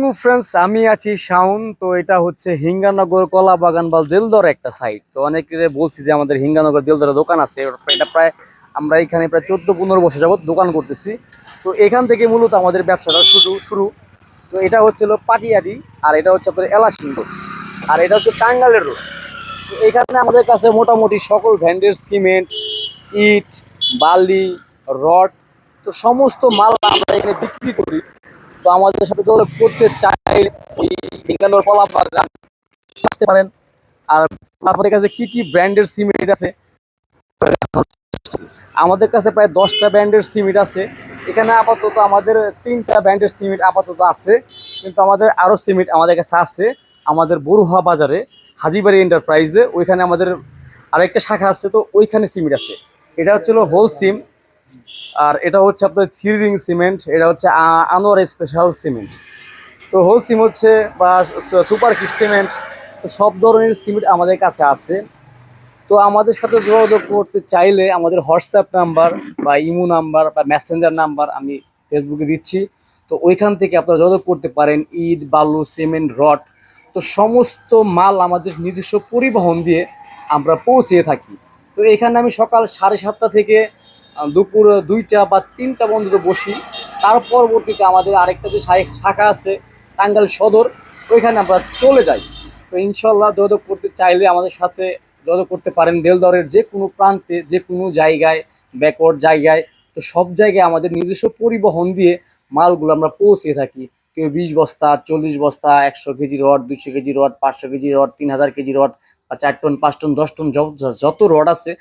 আসসালামু ফ্রেন্ডস, আমি আছি শাওন। তো এটা হচ্ছে হিঙ্গানগর কলা বাগান বা দেলদর একটা সাইট। তো অনেকে বলছি যে আমাদের হিঙ্গানগর দেলদরে দোকান আছে। এটা প্রায় আমরা এখানে প্রায় 14-15 বছর যাবত দোকান করতেছি। তো এখান থেকে মূলত আমাদের ব্যবসাটা শুরু। তো এটা হচ্ছিল পাটিয়ারি, আর এটা হচ্ছে আপনার এলাচিন রোড, আর এটা হচ্ছে টাঙ্গাইলের রোড। তো এখানে আমাদের কাছে মোটামুটি সকল ব্র্যান্ডের সিমেন্ট, ইট, বালি, রড, তো সমস্ত মাল আমরা এখানে বিক্রি করি। তো আমাদের সাথে যোগাযোগ করতে চাইলে এই হিঙ্গানোর কলা বাগান আসতে পারেন। আর আমাদের কাছে কি কি ব্র্যান্ডের সিমেন্ট আছে, আমাদের কাছে প্রায় 10টা ব্র্যান্ডের সিমেন্ট আছে। এখানে আপাতত আমাদের 3টা ব্র্যান্ডের সিমেন্ট আপাতত আছে, কিন্তু আমাদের আরও সিমেন্ট আমাদের কাছে আছে। আমাদের বড়ুহা বাজারে হাজিবাড়ি এন্টারপ্রাইজে ওইখানে আমাদের আরেকটা শাখা আছে, তো ওইখানে সিমেন্ট আছে। এটা হচ্ছে হোল সিম, আর এটা হচ্ছে আপনার 3 রিং সিমেন্ট, এটা হচ্ছে আনোয়ার স্পেশাল সিমেন্ট। তো হোল সিম হচ্ছে বা সুপার কিট সিমেন্ট, তো সব ধরনের সিমেন্ট আমাদের কাছে আছে। তো আমাদের সাথে যোগাযোগ করতে চাইলে আমাদের হোয়াটসঅ্যাপ নাম্বার বা ইমো নাম্বার বা মেসেঞ্জার নাম্বার আমি ফেসবুকে দিচ্ছি। তো ওইখান থেকে আপনারা যোগাযোগ করতে পারেন। ইট, বালু, সিমেন্ট, রড, তো সমস্ত মাল আমাদের নিজস্ব পরিবহন দিয়ে আমরা পৌঁছে থাকি। তো এখানে আমি সকাল 7:30 থেকে দুপুর 2টা বা 3টা পর্যন্ত বসি। তার পরবর্তীতে আমাদের আরেকটা যে শাখা আছে টাঙ্গাইল সদর, ওইখানে আমরা চলে যাই। তো ইনশাল্লাহ যোগাযোগ করতে চাইলে আমাদের সাথে যোগাযোগ করতে পারেন। দেলদরের যে কোনো প্রান্তে, যে কোনো জায়গায়, ব্যাকওয়ার্ড জায়গায়, তো সব জায়গায় আমাদের নিজস্ব পরিবহন দিয়ে মালগুলো আমরা পৌঁছে থাকি। কেউ 20 বস্তা, 40 বস্তা, 100 KG rod, 200 KG rod, 500 KG rod, 3000 KG rod, বা 4 টন, 5 টন, 10 টন, যত রড আছে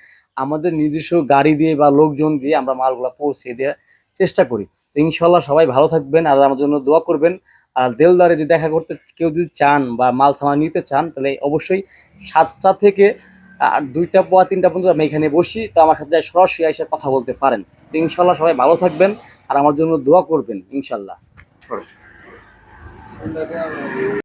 আমাদের নিজস্ব গাড়ি দিয়ে বা লোকজন দিয়ে আমরা মালগুলো পৌঁছে দেওয়ার চেষ্টা করি। তো ইনশাল্লাহ সবাই ভালো থাকবেন আর আমার জন্য দোয়া করবেন। আর দেলদারে যদি দেখা করতে কেউ যদি চান বা মাল সামান নিতে চান, তাহলে অবশ্যই 7টা থেকে 2টা বা 3টা পর্যন্ত আমি এখানে বসি। তো আমার সাথে সরাসরি এসে কথা বলতে পারেন। তো ইনশাল্লাহ সবাই ভালো থাকবেন আর আমার জন্য দোয়া করবেন ইনশাল্লাহ।